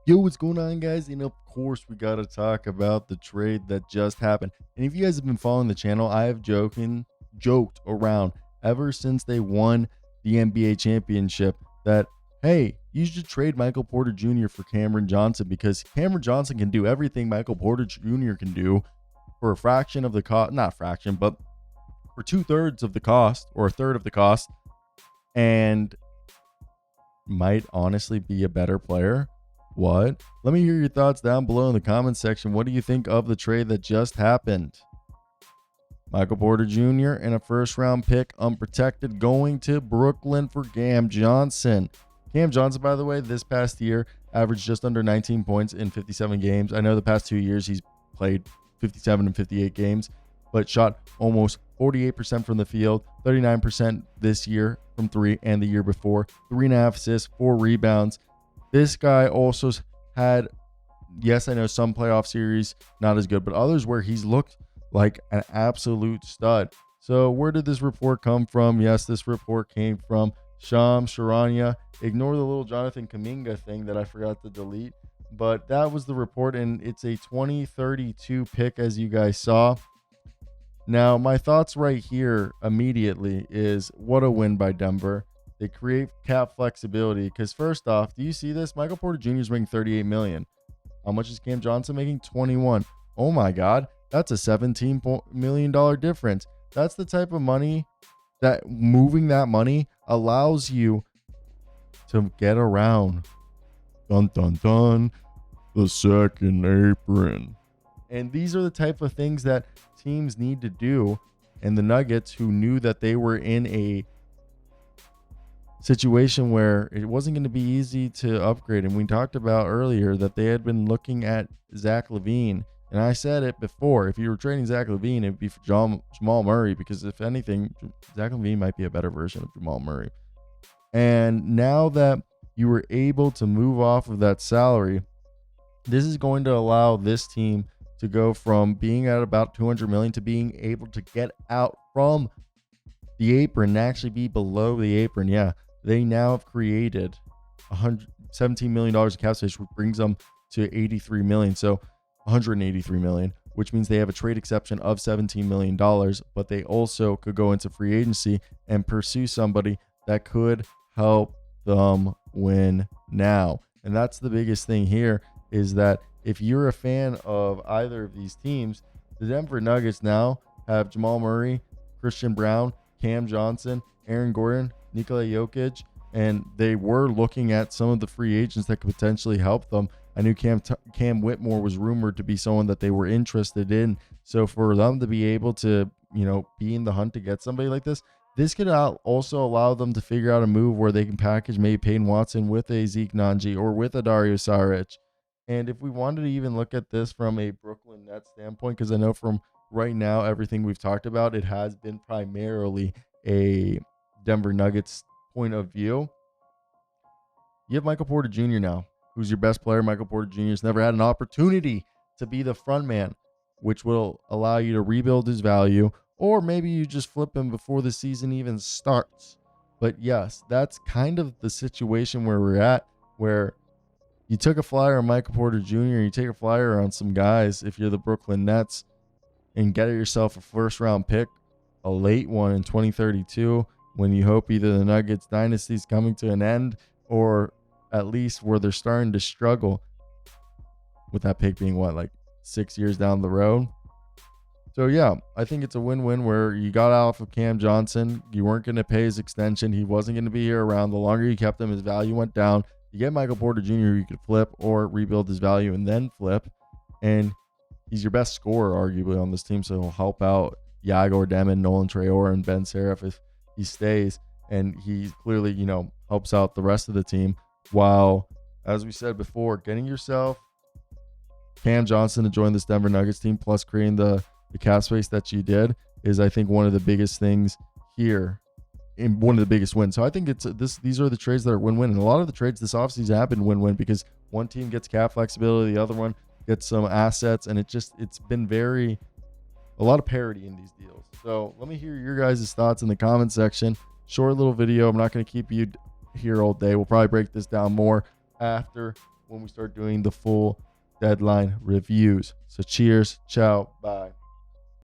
Yo, what's going on, guys? And of course, we got to talk about the trade that just happened. And if you guys have been following the channel, I have joked around ever since they won the NBA championship that, hey, you should trade Michael Porter Jr. for Cameron Johnson, because Cameron Johnson can do everything Michael Porter Jr. can do for a fraction of the cost, not fraction, but for 2/3 of the cost or a third of the cost, and might honestly be a better player. What? Let me hear your thoughts down below in the comments section. What do you think of the trade that just happened? Michael Porter Jr. and a first round pick unprotected going to Brooklyn for Cam Johnson. Cam Johnson, by the way, this past year averaged just under 19 points in 57 games. I know the past 2 years he's played 57 and 58 games, but shot almost 48% from the field, 39% this year from three, and the year before. 3.5 assists, 4 rebounds. This guy also had, yes, I know some playoff series not as good, but others where he's looked like an absolute stud. So where did this report come from? Yes, this report came from Shams Charania. Ignore the little Jonathan Kuminga thing that I forgot to delete, but that was the report, and it's a 2032 pick, as you guys saw. Now, my thoughts right here immediately is what a win by Denver. They create cap flexibility because, first off, do you see this? Michael Porter Jr. is making $38 million. How much is Cam Johnson making? 21. Oh my God, that's a $17 million difference. That's the type of money that moving that money allows you to get around. Dun dun dun. The second apron. And these are the type of things that teams need to do. And the Nuggets, who knew that they were in a situation where it wasn't going to be easy to upgrade, and we talked about earlier that they had been looking at Zach LaVine, and I said it before, if you were trading Zach LaVine, it'd be for Jamal Murray, because if anything, Zach LaVine might be a better version of Jamal Murray. And now that you were able to move off of that salary, this is going to allow this team to go from being at about 200 million to being able to get out from the apron and actually be below the apron. Yeah, they now have created $17 million in cap space, which brings them to 83 million. So 183 million, which means they have a trade exception of $17 million, but they also could go into free agency and pursue somebody that could help them win now. And that's the biggest thing here, is that if you're a fan of either of these teams, the Denver Nuggets now have Jamal Murray, Christian Brown, Cam Johnson, Aaron Gordon, Nikola Jokic, and they were looking at some of the free agents that could potentially help them. I knew Cam Whitmore was rumored to be someone that they were interested in. So for them to be able to, be in the hunt to get somebody like this could also allow them to figure out a move where they can package maybe Peyton Watson with a Zeke Nnaji or with a Dario Saric. And if we wanted to even look at this from a Brooklyn Nets standpoint, because I know from right now, everything we've talked about, it has been primarily a Denver Nuggets point of view. You have Michael Porter Jr. now, who's your best player. Michael Porter Jr. has never had an opportunity to be the front man, which will allow you to rebuild his value, or maybe you just flip him before the season even starts. But yes, that's kind of the situation where we're at, where you took a flyer on Michael Porter Jr., you take a flyer on some guys if you're the Brooklyn Nets, and get yourself a first-round pick, a late one in 2032, when you hope either the Nuggets dynasty is coming to an end, or at least where they're starting to struggle, with that pick being, like 6 years down the road. So, yeah, I think it's a win-win where you got off of Cam Johnson. You weren't going to pay his extension. He wasn't going to be here around. The longer you kept him, his value went down. You get Michael Porter Jr., you could flip or rebuild his value and then flip. And he's your best scorer, arguably, on this team. So he'll help out Yago Demon, Nolan Traore, and Ben Seraph if he stays. And he clearly, helps out the rest of the team. While, as we said before, getting yourself Cam Johnson to join this Denver Nuggets team, plus creating the cap space that you did, is, I think, one of the biggest things here. In one of the biggest wins. So I think these are the trades that are win-win. And a lot of the trades this offseason have been win-win, because one team gets cap flexibility, the other one gets some assets, and it's been a lot of parity in these deals. So let me hear your guys' thoughts in the comment section. Short little video. I'm not going to keep you here all day. We'll probably break this down more after when we start doing the full deadline reviews. So cheers, ciao, bye.